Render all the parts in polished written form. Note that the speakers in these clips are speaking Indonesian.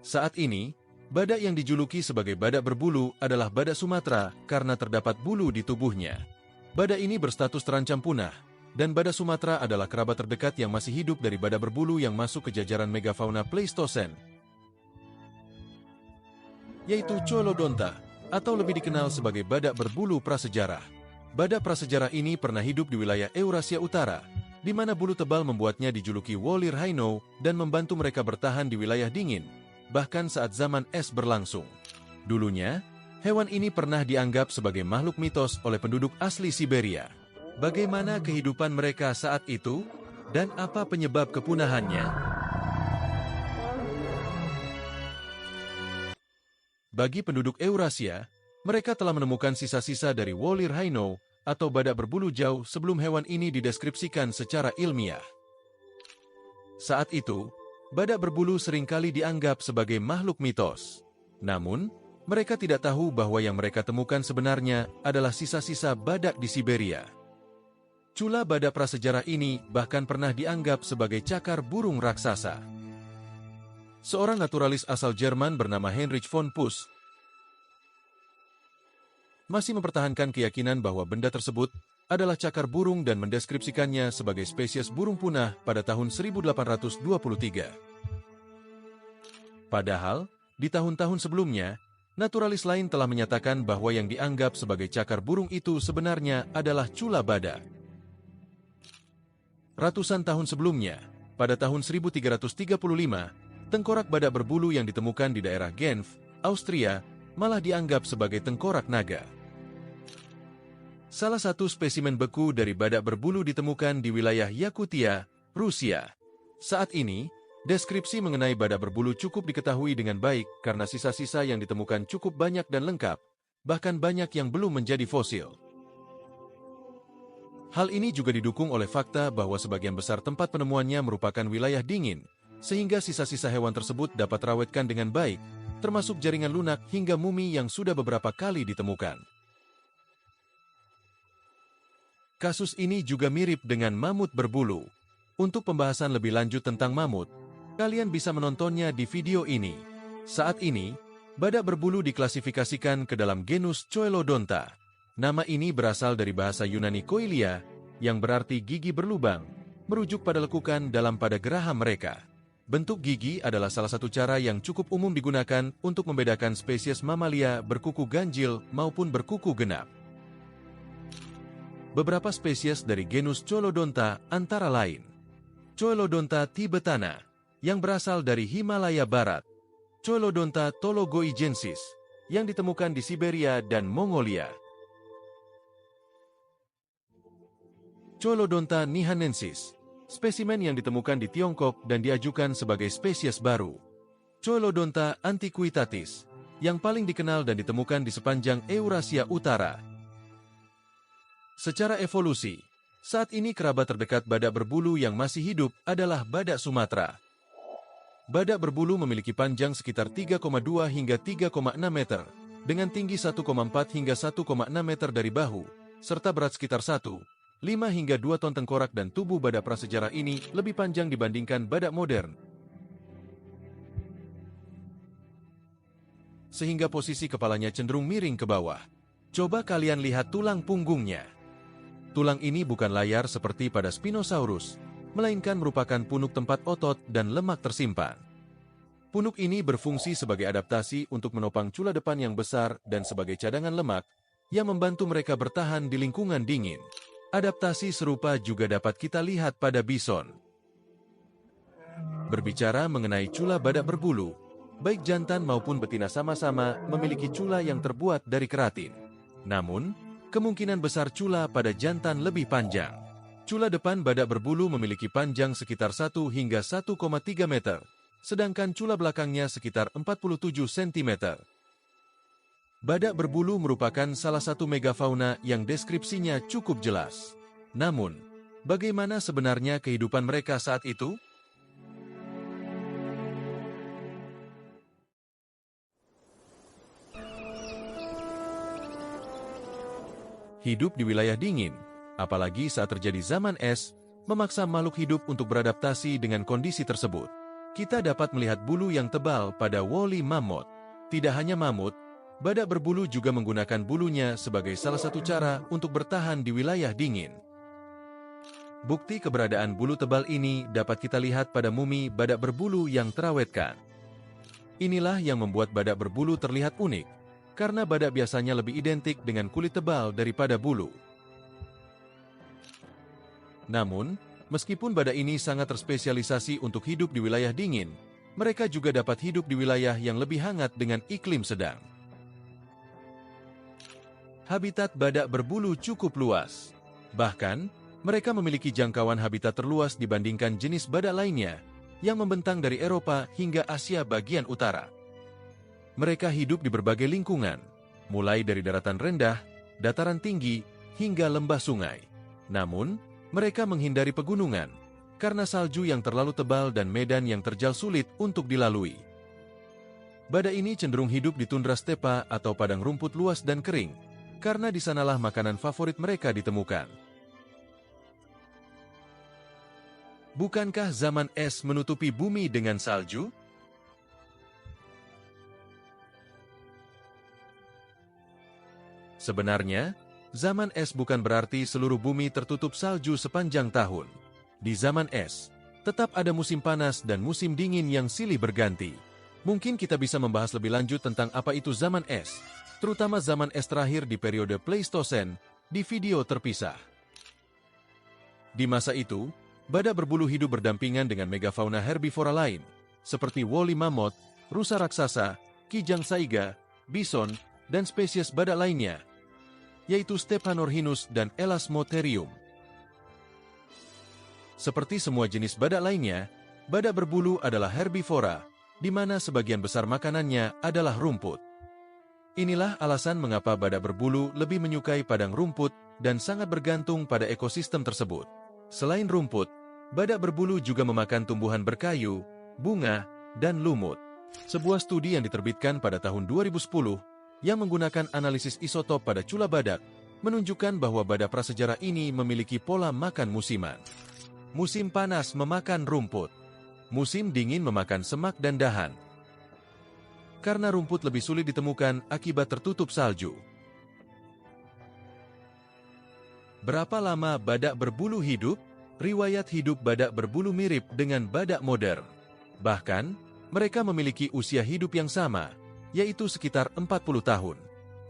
Saat ini, badak yang dijuluki sebagai badak berbulu adalah badak Sumatera karena terdapat bulu di tubuhnya. Badak ini berstatus terancam punah, dan badak Sumatera adalah kerabat terdekat yang masih hidup dari badak berbulu yang masuk ke jajaran megafauna Pleistosen, yaitu Cholodonta, atau lebih dikenal sebagai badak berbulu prasejarah. Badak prasejarah ini pernah hidup di wilayah Eurasia Utara, di mana bulu tebal membuatnya dijuluki Wolir Rhino dan membantu mereka bertahan di wilayah dingin, bahkan saat zaman es berlangsung. Dulunya, hewan ini pernah dianggap sebagai makhluk mitos oleh penduduk asli Siberia. Bagaimana kehidupan mereka saat itu, dan apa penyebab kepunahannya? Bagi penduduk Eurasia, mereka telah menemukan sisa-sisa dari Wolir Rhino atau badak berbulu jauh sebelum hewan ini dideskripsikan secara ilmiah. Saat itu, badak berbulu seringkali dianggap sebagai makhluk mitos. Namun, mereka tidak tahu bahwa yang mereka temukan sebenarnya adalah sisa-sisa badak di Siberia. Cula badak prasejarah ini bahkan pernah dianggap sebagai cakar burung raksasa. Seorang naturalis asal Jerman bernama Heinrich von Puss masih mempertahankan keyakinan bahwa benda tersebut adalah cakar burung dan mendeskripsikannya sebagai spesies burung punah pada tahun 1823. Padahal, di tahun-tahun sebelumnya, naturalis lain telah menyatakan bahwa yang dianggap sebagai cakar burung itu sebenarnya adalah cula badak. Ratusan tahun sebelumnya, pada tahun 1335, tengkorak badak berbulu yang ditemukan di daerah Genf, Austria, malah dianggap sebagai tengkorak naga. Salah satu spesimen beku dari badak berbulu ditemukan di wilayah Yakutia, Rusia. Saat ini, deskripsi mengenai badak berbulu cukup diketahui dengan baik karena sisa-sisa yang ditemukan cukup banyak dan lengkap, bahkan banyak yang belum menjadi fosil. Hal ini juga didukung oleh fakta bahwa sebagian besar tempat penemuannya merupakan wilayah dingin, sehingga sisa-sisa hewan tersebut dapat terawetkan dengan baik, termasuk jaringan lunak hingga mumi yang sudah beberapa kali ditemukan. Kasus ini juga mirip dengan mamut berbulu. Untuk pembahasan lebih lanjut tentang mamut, kalian bisa menontonnya di video ini. Saat ini, badak berbulu diklasifikasikan ke dalam genus Cholodonta. Nama ini berasal dari bahasa Yunani koilia, yang berarti gigi berlubang, merujuk pada lekukan dalam pada geraham mereka. Bentuk gigi adalah salah satu cara yang cukup umum digunakan untuk membedakan spesies mamalia berkuku ganjil maupun berkuku genap. Beberapa spesies dari genus Cholodonta antara lain Cholodonta tibetana, yang berasal dari Himalaya Barat, Cholodonta tologoigensis, yang ditemukan di Siberia dan Mongolia, Cholodonta nihanensis, spesimen yang ditemukan di Tiongkok dan diajukan sebagai spesies baru, Cholodonta antiquitatis, yang paling dikenal dan ditemukan di sepanjang Eurasia Utara. Secara evolusi, saat ini kerabat terdekat badak berbulu yang masih hidup adalah badak Sumatera. Badak berbulu memiliki panjang sekitar 3,2 hingga 3,6 meter, dengan tinggi 1,4 hingga 1,6 meter dari bahu, serta berat sekitar 1,5 hingga 2 ton. Tengkorak dan tubuh badak prasejarah ini lebih panjang dibandingkan badak modern, sehingga posisi kepalanya cenderung miring ke bawah. Coba kalian lihat tulang punggungnya. Tulang ini bukan layar seperti pada Spinosaurus, melainkan merupakan punuk tempat otot dan lemak tersimpan. Punuk ini berfungsi sebagai adaptasi untuk menopang cula depan yang besar dan sebagai cadangan lemak yang membantu mereka bertahan di lingkungan dingin. Adaptasi serupa juga dapat kita lihat pada bison. Berbicara mengenai cula badak berbulu, baik jantan maupun betina sama-sama memiliki cula yang terbuat dari keratin. Namun, kemungkinan besar cula pada jantan lebih panjang. Cula depan badak berbulu memiliki panjang sekitar 1 hingga 1,3 meter, sedangkan cula belakangnya sekitar 47 cm. Badak berbulu merupakan salah satu megafauna yang deskripsinya cukup jelas. Namun, bagaimana sebenarnya kehidupan mereka saat itu? Hidup di wilayah dingin, apalagi saat terjadi zaman es, memaksa makhluk hidup untuk beradaptasi dengan kondisi tersebut. Kita dapat melihat bulu yang tebal pada woolly mammoth. Tidak hanya mamut, badak berbulu juga menggunakan bulunya sebagai salah satu cara untuk bertahan di wilayah dingin. Bukti keberadaan bulu tebal ini dapat kita lihat pada mumi badak berbulu yang terawetkan. Inilah yang membuat badak berbulu terlihat unik, karena badak biasanya lebih identik dengan kulit tebal daripada bulu. Namun, meskipun badak ini sangat terspesialisasi untuk hidup di wilayah dingin, mereka juga dapat hidup di wilayah yang lebih hangat dengan iklim sedang. Habitat badak berbulu cukup luas. Bahkan, mereka memiliki jangkauan habitat terluas dibandingkan jenis badak lainnya yang membentang dari Eropa hingga Asia bagian utara. Mereka hidup di berbagai lingkungan, mulai dari daratan rendah, dataran tinggi, hingga lembah sungai. Namun, mereka menghindari pegunungan karena salju yang terlalu tebal dan medan yang terjal sulit untuk dilalui. Badak ini cenderung hidup di tundra stepa atau padang rumput luas dan kering, karena di sanalah makanan favorit mereka ditemukan. Bukankah zaman es menutupi bumi dengan salju? Sebenarnya, zaman es bukan berarti seluruh bumi tertutup salju sepanjang tahun. Di zaman es, tetap ada musim panas dan musim dingin yang silih berganti. Mungkin kita bisa membahas lebih lanjut tentang apa itu zaman es, terutama zaman es terakhir di periode Pleistosen, di video terpisah. Di masa itu, badak berbulu hidup berdampingan dengan megafauna herbivora lain, seperti woolly mammoth, rusa raksasa, kijang saiga, bison, dan spesies badak lainnya, yaitu Stephanorhinus dan Elasmotherium. Seperti semua jenis badak lainnya, badak berbulu adalah herbivora, di mana sebagian besar makanannya adalah rumput. Inilah alasan mengapa badak berbulu lebih menyukai padang rumput dan sangat bergantung pada ekosistem tersebut. Selain rumput, badak berbulu juga memakan tumbuhan berkayu, bunga, dan lumut. Sebuah studi yang diterbitkan pada tahun 2010 yang menggunakan analisis isotop pada cula badak, menunjukkan bahwa badak prasejarah ini memiliki pola makan musiman. Musim panas memakan rumput, musim dingin memakan semak dan dahan. Karena rumput lebih sulit ditemukan akibat tertutup salju. Berapa lama badak berbulu hidup? Riwayat hidup badak berbulu mirip dengan badak modern. Bahkan, mereka memiliki usia hidup yang sama, yaitu sekitar 40 tahun.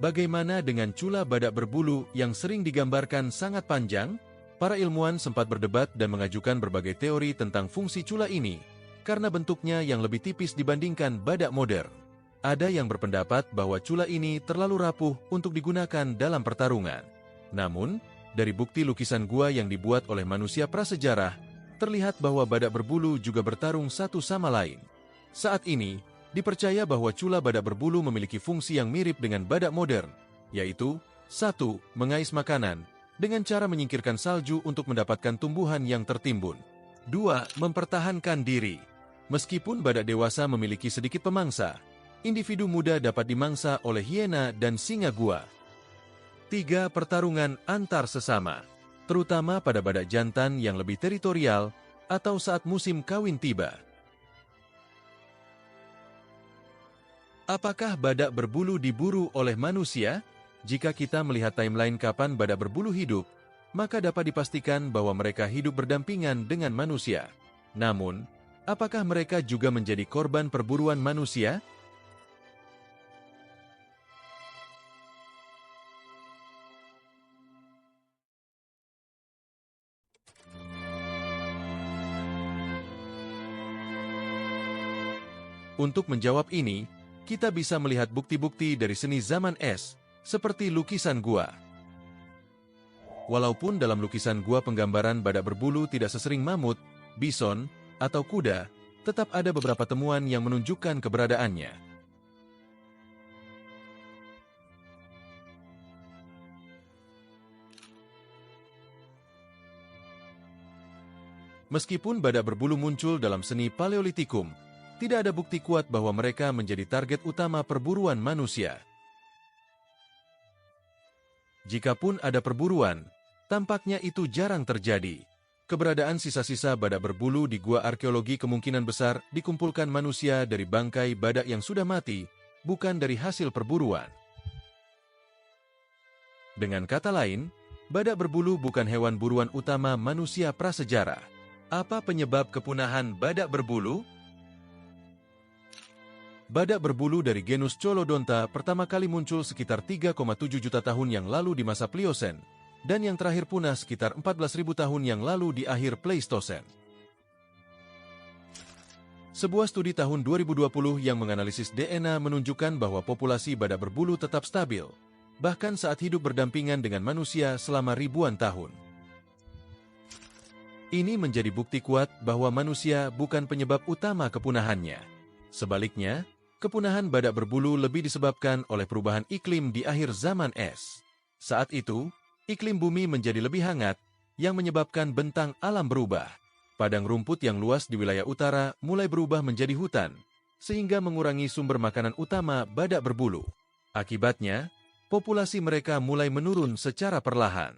Bagaimana dengan cula badak berbulu yang sering digambarkan sangat panjang? Para ilmuwan sempat berdebat dan mengajukan berbagai teori tentang fungsi cula ini, karena bentuknya yang lebih tipis dibandingkan badak modern. Ada yang berpendapat bahwa cula ini terlalu rapuh untuk digunakan dalam pertarungan. Namun, dari bukti lukisan gua yang dibuat oleh manusia prasejarah, terlihat bahwa badak berbulu juga bertarung satu sama lain. Saat ini, dipercaya bahwa cula badak berbulu memiliki fungsi yang mirip dengan badak modern, yaitu 1. Mengais makanan, dengan cara menyingkirkan salju untuk mendapatkan tumbuhan yang tertimbun. 2. Mempertahankan diri. Meskipun badak dewasa memiliki sedikit pemangsa, individu muda dapat dimangsa oleh hiena dan singa gua. 3. Pertarungan antar sesama, terutama pada badak jantan yang lebih teritorial atau saat musim kawin tiba. Apakah badak berbulu diburu oleh manusia? Jika kita melihat timeline kapan badak berbulu hidup, maka dapat dipastikan bahwa mereka hidup berdampingan dengan manusia. Namun, apakah mereka juga menjadi korban perburuan manusia? Untuk menjawab ini, kita bisa melihat bukti-bukti dari seni zaman es, seperti lukisan gua. Walaupun dalam lukisan gua penggambaran badak berbulu tidak sesering mamut, bison, atau kuda, tetap ada beberapa temuan yang menunjukkan keberadaannya. Meskipun badak berbulu muncul dalam seni Paleolitikum, tidak ada bukti kuat bahwa mereka menjadi target utama perburuan manusia. Jikapun ada perburuan, tampaknya itu jarang terjadi, Keberadaan sisa-sisa badak berbulu di gua arkeologi kemungkinan besar dikumpulkan manusia dari bangkai badak yang sudah mati, bukan dari hasil perburuan. Dengan kata lain, badak berbulu bukan hewan buruan utama manusia prasejarah. Apa penyebab kepunahan badak berbulu? Badak berbulu dari genus Cholodonta pertama kali muncul sekitar 3,7 juta tahun yang lalu di masa Pliosen, dan yang terakhir punah sekitar 14.000 tahun yang lalu di akhir Pleistosen. Sebuah studi tahun 2020 yang menganalisis DNA menunjukkan bahwa populasi badak berbulu tetap stabil, bahkan saat hidup berdampingan dengan manusia selama ribuan tahun. Ini menjadi bukti kuat bahwa manusia bukan penyebab utama kepunahannya. Sebaliknya, kepunahan badak berbulu lebih disebabkan oleh perubahan iklim di akhir zaman es. Saat itu, iklim bumi menjadi lebih hangat, yang menyebabkan bentang alam berubah. Padang rumput yang luas di wilayah utara mulai berubah menjadi hutan, sehingga mengurangi sumber makanan utama badak berbulu. Akibatnya, populasi mereka mulai menurun secara perlahan.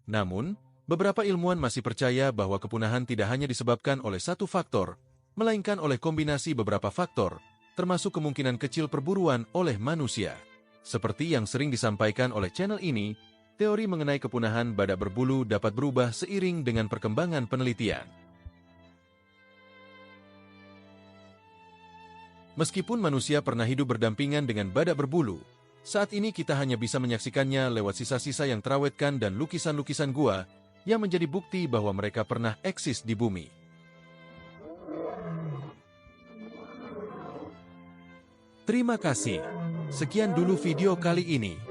Namun, beberapa ilmuwan masih percaya bahwa kepunahan tidak hanya disebabkan oleh satu faktor, melainkan oleh kombinasi beberapa faktor, termasuk kemungkinan kecil perburuan oleh manusia. Seperti yang sering disampaikan oleh channel ini, teori mengenai kepunahan badak berbulu dapat berubah seiring dengan perkembangan penelitian. Meskipun manusia pernah hidup berdampingan dengan badak berbulu, saat ini kita hanya bisa menyaksikannya lewat sisa-sisa yang terawetkan dan lukisan-lukisan gua yang menjadi bukti bahwa mereka pernah eksis di bumi. Terima kasih. Sekian dulu video kali ini.